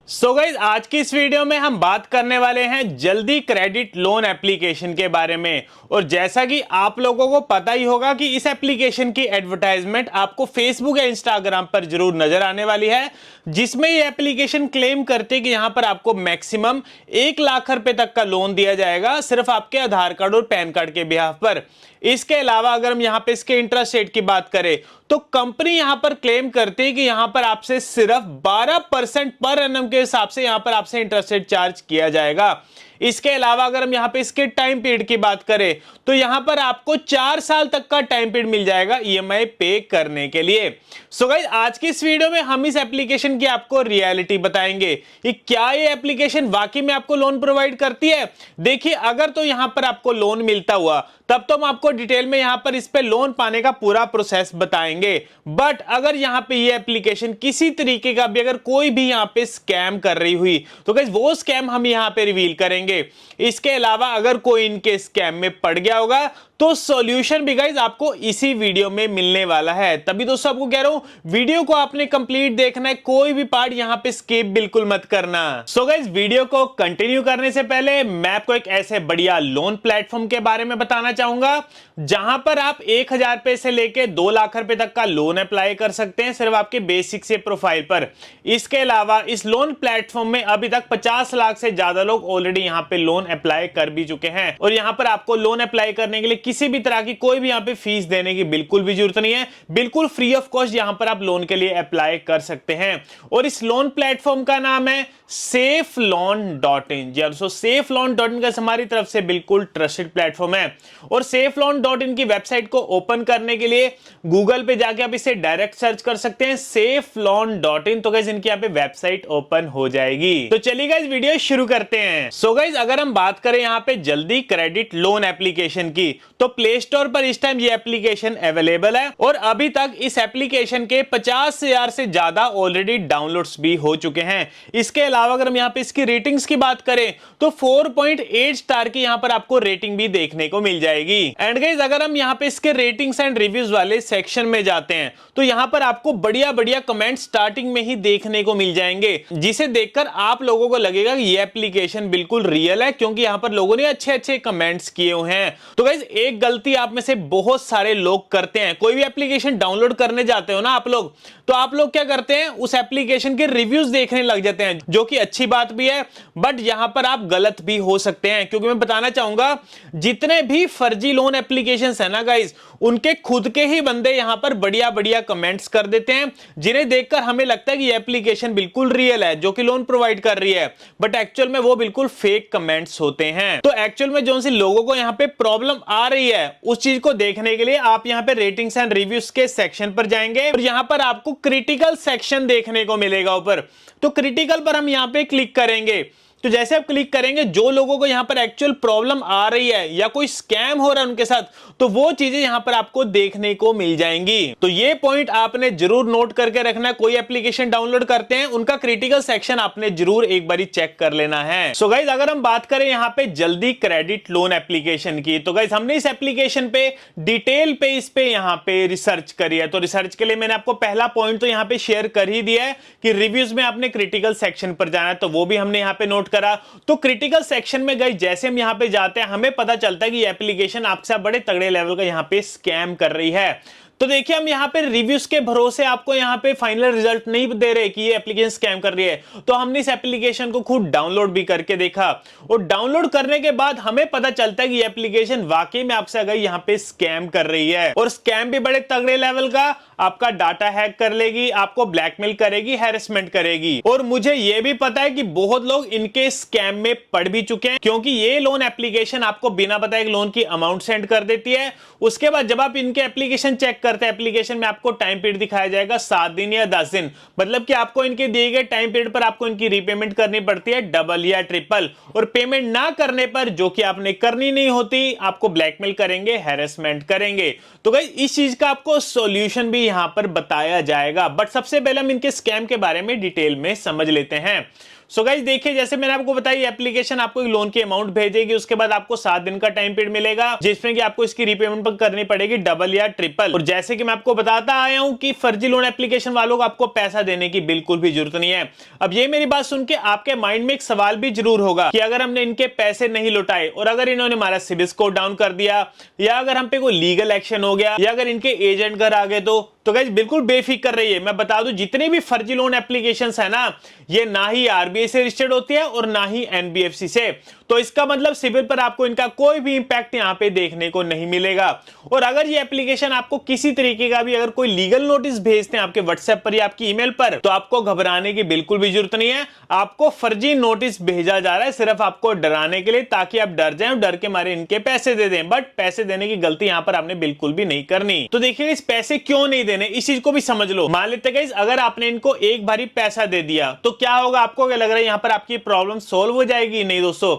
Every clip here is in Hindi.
सो गाइस, आज की इस वीडियो में हम बात करने वाले हैं जल्दी क्रेडिट लोन एप्लीकेशन के बारे में। और जैसा कि आप लोगों को पता ही होगा कि इस एप्लीकेशन की एडवर्टाइजमेंट आपको फेसबुक या इंस्टाग्राम पर जरूर नजर आने वाली है, जिसमें ये एप्लीकेशन क्लेम करती है कि यहां पर आपको मैक्सिमम 1 लाख रुपए तक का लोन दिया जाएगा सिर्फ आपके आधार कार्ड और पैन कार्ड के बिहाफ पर। इसके अलावा अगर हम यहां पे इसके इंटरेस्ट रेट की बात करें तो कंपनी यहां पर क्लेम करती है कि यहां पर आपसे सिर्फ 12% पर एनम के हिसाब से यहां पर आपसे इंटरेस्ट रेट चार्ज किया जाएगा। इसके अलावा अगर हम यहां पे इसके टाइम पीरियड की बात करें तो यहां पर आपको 4 साल तक का टाइम पीरियड मिल जाएगा ईएमआई पे करने के लिए। सो गाइस, आज की इस वीडियो में हम इस एप्लीकेशन की आपको रियलिटी बताएंगे कि क्या ये एप्लीकेशन वाकई में आपको लोन प्रोवाइड करती है। देखिए, अगर तो यहां पर आपको लोन मिलता हुआ तब तो हम आपको डिटेल में यहां पर इस पे लोन पाने का पूरा प्रोसेस बताएंगे। बट अगर यहां पे ये एप्लीकेशन किसी तरीके का भी अगर कोई भी यहां पे स्कैम कर रही हुई तो गाइस वो स्कैम हम यहां पे रिवील करेंगे। इसके अलावा अगर कोई इनके स्कैम में पड़ गया होगा तो सॉल्यूशन भी गाइस आपको इसी वीडियो में मिलने वाला है। तभी दोस्तों आपको कह रहा हूं वीडियो को आपने कंप्लीट देखना है, कोई भी पार्ट यहां पे स्किप बिल्कुल मत करना। सो गाइस, वीडियो को कंटिन्यू करने से पहले मैं आपको एक ऐसे बढ़िया लोन प्लेटफॉर्म के बारे में बताना चाहूंगा जहां पर आप 1,000 रुपए से लेके 2 लाख रुपए तक का लोन अप्लाई कर सकते हैं सिर्फ आपके बेसिक से प्रोफाइल पर। इसके अलावा इस लोन प्लेटफॉर्म में अभी तक 50 लाख से ज्यादा लोग ऑलरेडी यहां पे लोन अप्लाई कर भी चुके हैं। और यहां पर आपको लोन अप्लाई करने के लिए किसी भी तरह की कोई भी यहां पे फीस देने की बिल्कुल भी जरूरत नहीं है, बिल्कुल फ्री ऑफ कॉस्ट यहां पर आप लोन के लिए अप्लाई कर सकते हैं। और इस लोन प्लेटफॉर्म का नाम है SafeLoan.in। जी दोस्तों, SafeLoan.in का हमारी तरफ से बिल्कुल ट्रस्टेड प्लेटफॉर्म है। और SafeLoan.in की वेबसाइट को ओपन करने के लिए गूगल पे जाके आप इसे डायरेक्ट सर्च कर सकते हैं SafeLoan.in। तो गाइस इनकी यहां पे वेबसाइट ओपन हो जाएगी। तो चलिए गाइस वीडियो शुरू करते हैं। सो गाइस, अगर हम बात करें यहां पे जल्दी क्रेडिट लोन एप्लीकेशन की तो प्ले स्टोर पर इस टाइम ये एप्लीकेशन अवेलेबल है और अभी तक इस एप्लीकेशन के 50,000 से ज्यादा ऑलरेडी डाउनलोड्स भी हो चुके हैं। इसके अलावा अगर हम यहां पे इसकी रेटिंग्स की बात करें तो 4.8 स्टार की यहां पर आपको रेटिंग भी देखने को मिल जाएगी। एंड गाइस, अगर हम यहां पे इसके रेटिंग्स एंड रिव्यूज वाले सेक्शन में जाते हैं तो यहां पर आपको बढ़िया बढ़िया कमेंट स्टार्टिंग में ही देखने को मिल जाएंगे, जिसे देखकर आप लोगों को लगेगा कि ये एप्लीकेशन बिल्कुल रियल है, क्योंकि यहां पर लोगों ने अच्छे अच्छे कमेंट्स किए हुए हैं। तो गाइस, एक गलती आप में से बहुत सारे लोग करते हैं, कोई भी एप्लीकेशन डाउनलोड करने जाते हो ना आप लोग, तो आप लोग क्या करते हैं, उस एप्लीकेशन के रिव्यूज देखने लग जाते हैं, जो कि अच्छी बात भी है बट यहां पर आप गलत भी हो सकते हैं। क्योंकि मैं बताना चाहूंगा जितने भी फर्जी लोन एप्लीकेशंस है ना गाइस, उनके खुद के ही बंदे यहां पर बढ़िया बढ़िया कमेंट्स कर देते हैं, जिन्हें देखकर हमें लगता है कि ये एप्लीकेशन बिल्कुल रियल है जो कि लोन प्रोवाइड कर रही है, बट एक्चुअल में वो बिल्कुल फेक कमेंट्स होते हैं। तो एक्चुअल में जो सी लोगों को यहां पे प्रॉब्लम आ रही है उस चीज को देखने के लिए आप यहां पे रेटिंग्स एंड रिव्यूज के सेक्शन पर जाएंगे और यहां पर आपको क्रिटिकल सेक्शन देखने को मिलेगा ऊपर। तो क्रिटिकल पर हम यहां पे क्लिक करेंगे तो जैसे आप क्लिक करेंगे, जो लोगों को यहां पर एक्चुअल प्रॉब्लम आ रही है या कोई स्कैम हो रहा है उनके साथ, तो वो चीजें यहां पर आपको देखने को मिल जाएंगी। तो ये पॉइंट आपने जरूर नोट करके रखना है। कोई एप्लीकेशन डाउनलोड करते हैं उनका क्रिटिकल सेक्शन आपने जरूर एक बारी चेक कर लेना है। सो गाइस, अगर हम बात करें यहां पे जल्दी क्रेडिट लोन एप्लीकेशन की तो गाइस हमने इस एप्लीकेशन पे डिटेल पे इस पे यहां पे रिसर्च करी है। तो रिसर्च के लिए मैंने आपको पहला पॉइंट तो यहां पे शेयर कर ही दिया है कि रिव्यूज में आपने क्रिटिकल सेक्शन पर जाना है, तो वो भी हमने यहां पे नोट करा। तो क्रिटिकल सेक्शन में गए जैसे हम यहां पे जाते हैं हमें पता चलता है कि एप्लीकेशन आपके साथ बड़े तगड़े लेवल का यहां पे स्कैम कर रही है। तो देखिए, हम यहां पे रिव्यूज के भरोसे आपको यहां पे फाइनल रिजल्ट नहीं दे रहे कि ये एप्लीकेशन स्कैम कर रही है। तो हमने इस एप्लीकेशन को खुद डाउनलोड भी करके देखा और डाउनलोड करने के बाद हमें पता चलता है कि ये एप्लीकेशन वाकई में आपसे अगर यहां पे स्कैम कर रही है, और स्कैम भी बड़े तगड़े लेवल का, आपका डाटा हैक कर लेगी, आपको ब्लैकमेल करेगी, हैरेसमेंट करेगी। और मुझे यह भी पता है कि बहुत लोग इनके स्कैम में पड़ भी चुके हैं, क्योंकि ये लोन एप्लीकेशन आपको बिना बताए लोन की अमाउंट सेंड कर देती है। उसके बाद जब आप इनके एप्लीकेशन चेक करते हैं, एप्लीकेशन में आपको टाइम पीरियड दिखाया जाएगा 7 दिन या 10 दिन, मतलब कि आपको इनके दिए गए टाइम पीरियड पर आपको इनकी रीपेमेंट करनी पड़ती है, डबल या ट्रिपल। और पेमेंट ना करने पर, जो कि आपने करनी नहीं होती, आपको ब्लैकमेल करेंगे, हैरेसमेंट करेंगे। तो गाइस, इस चीज का आपको सॉल्यूशन भी यहां पर बताया जाएगा। बट सबसे पहले हम इनके स्कैम के बारे में डिटेल में समझ लेते हैं। सो गाइस देखिए, जैसे मैंने आपको बताई एप्लीकेशन आपको एक लोन की अमाउंट भेजेगी, उसके बाद आपको 7 दिन का टाइम पीरियड मिलेगा जिसमें कि आपको इसकी रीपेमेंट करनी पड़ेगी डबल या ट्रिपल। और जैसे कि मैं आपको बताता आया हूं कि फर्जी लोन एप्लीकेशन वालों को आपको पैसा देने की बिल्कुल भी जरूरत नहीं है। अब ये मेरी बात सुन के आपके माइंड में एक सवाल भी जरूर होगा कि अगर हमने इनके पैसे नहीं लौटाए और अगर इन्होंने हमारा सिबिल स्कोर डाउन कर दिया या अगर हम पे कोई लीगल एक्शन हो गया या अगर इनके एजेंट घर आ गए तो गाइस बिल्कुल बेफिक्र रहिए। मैं बता दूं जितने भी फर्जी लोन एप्लीकेशंस है ना, ये ना ही आरबीआई से रजिस्टर्ड होती है और ना ही एनबीएफसी से। तो इसका मतलब सिबिल पर आपको इनका कोई भी इंपैक्ट यहां पे देखने को नहीं मिलेगा। और अगर ये एप्लीकेशन आपको किसी तरीके का भी अगर कोई लीगल नोटिस भेजते हैं आपके व्हाट्सएप पर या आपकी ईमेल पर, तो आपको घबराने की बिल्कुल भी जरूरत नहीं है। आपको फर्जी नोटिस भेजा जा रहा है सिर्फ आपको डराने के लिए, ताकि आप डर जाएं, डर के मारे इनके पैसे दे दें। बट पैसे देने की गलती यहां पर आपने बिल्कुल भी नहीं करनी। तो देखिए इस पैसे क्यों नहीं देने, इस चीज को भी समझ लो। मान लेते हैं अगर आपने इनको एक बारी पैसा दे दिया तो क्या होगा, आपको क्या लग रहा है यहां पर आपकी प्रॉब्लम सॉल्व हो जाएगी? नहीं दोस्तों,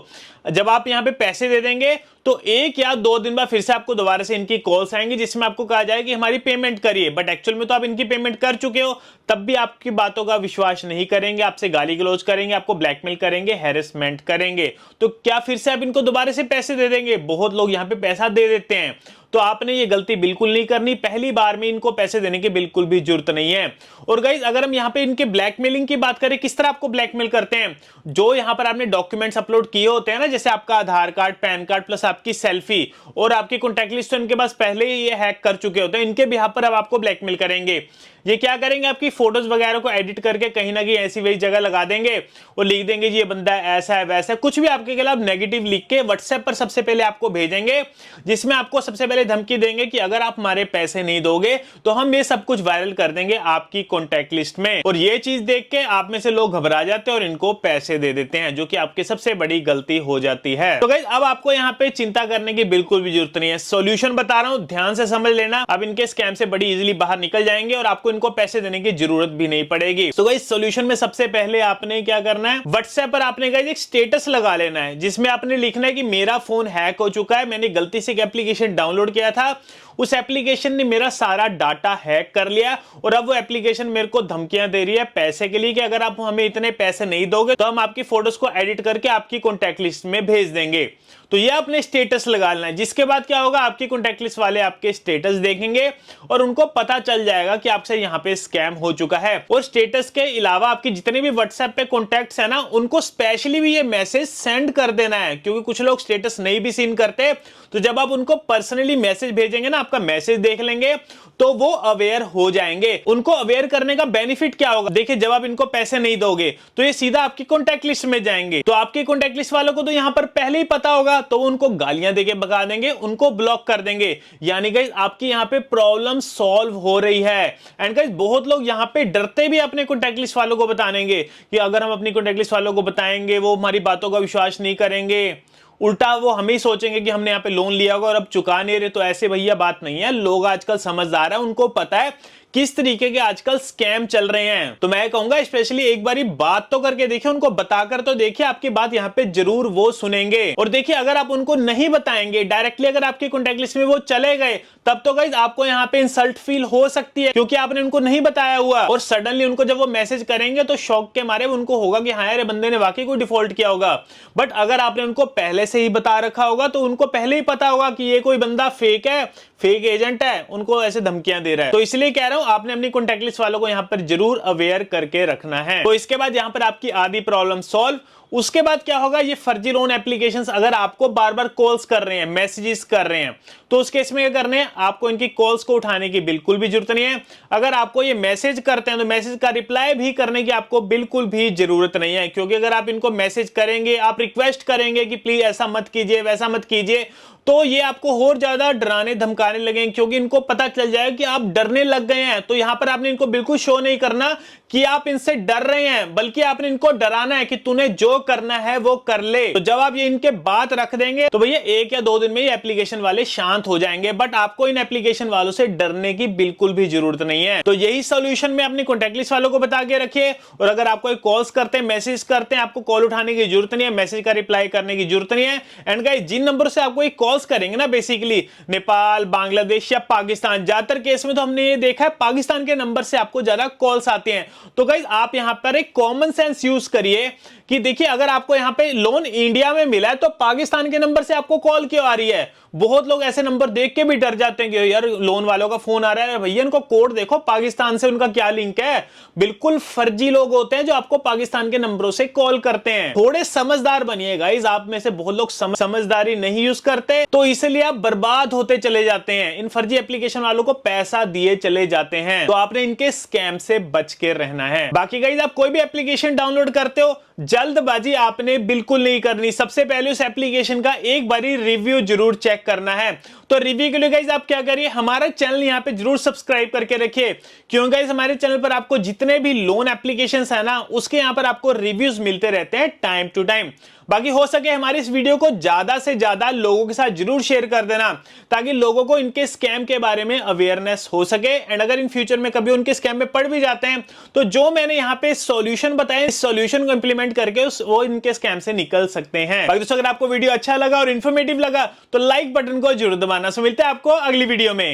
जब आप यहां पे पैसे दे देंगे तो 1 या 2 दिन बाद फिर से आपको दोबारा से इनकी कॉल्स आएंगी जिसमें आपको कहा जाएगा कि हमारी पेमेंट करिए। बट एक्चुअल में तो आप इनकी पेमेंट कर चुके हो, तब भी आपकी बातों का विश्वास नहीं करेंगे, आपसे गाली गलौज करेंगे, आपको ब्लैकमेल करेंगे, हैरेसमेंट करेंगे। तो क्या फिर से आप इनको दोबारा से पैसे दे देंगे? बहुत लोग यहां पे पैसा दे देते हैं। तो आपने ये गलती बिल्कुल नहीं करनी, पहली बार में इनको पैसे देने की बिल्कुल भी जरूरत नहीं है। और गाइस अगर हम यहां पे इनके ब्लैकमेलिंग की बात करें, किस तरह आपको ब्लैकमेल करते हैं, जो यहां पर आपने डॉक्यूमेंट्स अपलोड किए होते हैं ना, जैसे आपका आधार कार्ड, पैन कार्ड प्लस आपकी सेल्फी और आपकी कॉन्टैक्ट लिस्ट, तो इनके पास पहले ही ये हैक कर चुके होते हैं। इनके बिहाफ पर अब आपको ब्लैकमेल करेंगे। ये क्या करेंगे, आपकी फोटोज वगैरह को एडिट करके कहीं ना कहीं ऐसी वही जगह लगा देंगे और लिख देंगे जी ये बंदा ऐसा है वैसा है, कुछ भी आपके खिलाफ नेगेटिव लिख के व्हाट्सएप पर सबसे पहले आपको भेजेंगे, जिसमें आपको सबसे पहले धमकी देंगे कि अगर आप हमारे पैसे नहीं दोगे तो हम ये सब कुछ वायरल कर देंगे आपकी कॉन्टैक्ट लिस्ट में। और ये चीज देख के आप में से लोग घबरा जाते हैं और इनको पैसे दे देते हैं, जो कि आपकी सबसे बड़ी गलती हो जाती है। तो गाइस अब आपको यहाँ पे चिंता करने की बिल्कुल भी जरूरत नहीं है। सॉल्यूशन बता रहा हूं, ध्यान से समझ लेना। अब इनके स्कैम से बड़ी इजीली बाहर निकल जाएंगे और आपको इनको पैसे देने की जरूरत भी नहीं पड़ेगी। तो गाइस सॉल्यूशन में सबसे पहले आपने क्या करना है, व्हाट्सएप पर आपने गाइस एक स्टेटस लगा लेना है जिसमें आपने लिखना है कि मेरा फोन हैक हो चुका है, मैंने गलती से एक एप्लीकेशन डाउनलोड किया था, उस एप्लीकेशन ने मेरा सारा डाटा हैक कर लिया और अब वो एप्लीकेशन मेरे को धमकियां दे रही है पैसे के लिए कि अगर आप हमें इतने पैसे नहीं दोगे तो हम आपकी फोटोज को एडिट करके आपकी कॉन्टैक्ट लिस्ट में भेज देंगे। तो ये आपने स्टेटस लगाना है, जिसके बाद क्या होगा, आपकी कॉन्टैक्ट लिस्ट वाले आपके स्टेटस देखेंगे और उनको पता चल जाएगा कि आपसे यहाँ पे स्कैम हो चुका है। और स्टेटस के अलावा आपके जितने भी व्हाट्सएप पे कॉन्टैक्ट्स है ना, उनको स्पेशली भी ये मैसेज सेंड कर देना है, क्योंकि कुछ लोग स्टेटस नहीं भी सीन करते। तो जब आप उनको पर्सनली मैसेज भेजेंगे ना, आपका मैसेज देख लेंगे तो वो अवेयर हो जाएंगे। उनको अवेयर करने का बेनिफिट क्या होगा, देखिए जब आप इनको पैसे नहीं दोगे तो ये सीधा आपकी कॉन्टैक्ट लिस्ट में जाएंगे। तो आपकी कॉन्टैक्ट लिस्ट वालों को तो यहां पर पहले ही पता होगा, तो उनको गालियां देके भगा देंगे, उनको ब्लॉक कर देंगे। यानी गाइस आपकी यहां पे प्रॉब्लम सॉल्व हो रही है। एंड गाइस बहुत लोग यहां पे डरते भी अपने कॉन्टैक्ट लिस्ट वालों को बताने कि अगर हम अपनी कॉन्टैक्ट लिस्ट वालों को बताएंगे वो हमारी बातों का विश्वास नहीं करेंगे, उल्टा वो हमें ही सोचेंगे कि हमने यहाँ पे लोन लिया होगा और अब चुका नहीं रहे। तो ऐसे भैया बात नहीं है, लोग आजकल समझदार है, उनको पता है किस तरीके के आजकल स्कैम चल रहे हैं। तो मैं कहूंगा स्पेशली एक बारी बात तो करके देखिए, उनको बताकर तो देखिए, आपकी बात यहाँ पे जरूर वो सुनेंगे। और देखिए अगर आप उनको नहीं बताएंगे डायरेक्टली, अगर आपकी कॉन्टैक्ट लिस्ट में वो चले गए, तब तो गाइस आपको यहाँ पे इंसल्ट फील हो सकती है, क्योंकि आपने उनको नहीं बताया हुआ। और सडनली उनको जब वो मैसेज करेंगे तो शॉक के मारे उनको होगा कि हाँ यार बंदे ने वाकई कोई डिफॉल्ट किया होगा। बट अगर आपने उनको पहले से ही बता रखा होगा तो उनको पहले ही पता होगा कि ये कोई बंदा फेक है, फेक एजेंट है, उनको ऐसे धमकियां दे रहा है। तो इसलिए कह रहा हूं आपने अपनी कॉन्टैक्ट लिस्ट वालों को यहां पर जरूर अवेयर करके रखना है। तो इसके बाद यहां पर आपकी आधी प्रॉब्लम सॉल्व। उसके बाद क्या होगा, ये फर्जी लोन एप्लीकेशंस अगर आपको बार बार कॉल्स कर रहे हैं, मैसेजेस कर रहे हैं, तो उस केस में क्या करने हैं, आपको इनकी कॉल्स को उठाने की बिल्कुल भी जरूरत नहीं है। अगर आपको ये मैसेज करते हैं तो मैसेज का रिप्लाई भी करने की आपको बिल्कुल भी जरूरत नहीं है, क्योंकि अगर आप इनको मैसेज करेंगे, आप रिक्वेस्ट करेंगे कि प्लीज ऐसा मत कीजिए, वैसा मत कीजिए, तो ये आपको और ज्यादा डराने धमकाने लगेंगे, क्योंकि इनको पता चल जाएगा कि आप डरने लग गए हैं। तो यहां पर आपने इनको बिल्कुल शो नहीं करना कि आप इनसे डर रहे हैं, बल्कि आपने इनको डराना है कि तूने जो करना है वो कर ले। तो जब आप ये इनके बात रख देंगे तो भैया 1 या 2 दिन में ये एप्लीकेशन वाले शांत हो जाएंगे। बट आपको इन एप्लीकेशन वालों से डरने की बिल्कुल भी जरूरत नहीं है। तो यही सोल्यूशन में अपनी कॉन्टैक्ट लिस्ट वालों को बता के रखिए। और अगर आपको कॉल्स करते हैं, मैसेज करते हैं, आपको कॉल उठाने की जरूरत नहीं है, मैसेज का रिप्लाई करने की जरूरत नहीं है। एंड गाइस जिन नंबर से आपको कॉल्स करेंगे ना, बेसिकली नेपाल, बांग्लादेश या पाकिस्तान, ज्यादातर केस में तो हमने ये देखा है पाकिस्तान के नंबर से आपको ज्यादा कॉल्स आते हैं। तो गाइस आप यहां पर एक कॉमन सेंस यूज करिए कि देखिए अगर आपको यहां पे लोन इंडिया में मिला है तो पाकिस्तान के नंबर से आपको कॉल क्यों आ रही है। बहुत लोग ऐसे नंबर देख के भी डर जाते हैं कि यार लोन वालों का फोन आ रहा है, भैया इनको कोड देखो पाकिस्तान से उनका क्या लिंक है। बिल्कुल फर्जी लोग होते हैं जो आपको पाकिस्तान के नंबरों से कॉल करते हैं। थोड़े समझदार बनिए गाइस, आप में से बहुत लोग समझदारी नहीं यूज करते तो इसलिए आप बर्बाद होते चले जाते हैं। इन फर्जी एप्लीकेशन वालों को पैसा दिए चले जाते हैं। तो आपने इनके स्कैम से बच के रहना है। बाकी गाइस आप कोई भी एप्लीकेशन डाउनलोड करते हो जल्दबाजी आपने बिल्कुल नहीं करनी। सबसे पहले उस एप्लीकेशन का एक बारी रिव्यू जरूर चेक करना है। तो रिव्यू के लिए गाइस आप क्या करिए, हमारा चैनल यहां पे जरूर सब्सक्राइब करके रखिए, क्यों गाइस हमारे चैनल पर आपको जितने भी लोन एप्लीकेशंस है ना उसके यहां पर आपको रिव्यूज मिलते रहते हैं टाइम टू टाइम। बाकी हो सके हमारी इस वीडियो को ज्यादा से ज्यादा लोगों के साथ जरूर शेयर कर देना ताकि लोगों को इनके स्कैम के बारे में अवेयरनेस हो सके। एंड अगर इन फ्यूचर में कभी उनके स्कैम में पड़ भी जाते हैं तो जो मैंने यहां पे सॉल्यूशन बताया इस सॉल्यूशन को इंप्लीमेंट करके वो इनके स्कैम से निकल सकते हैं। बाकी दोस्तों अगर आपको वीडियो अच्छा लगा और इन्फॉर्मेटिव लगा तो लाइक बटन को जरूर दबाना। सो मिलते हैं आपको अगली वीडियो में।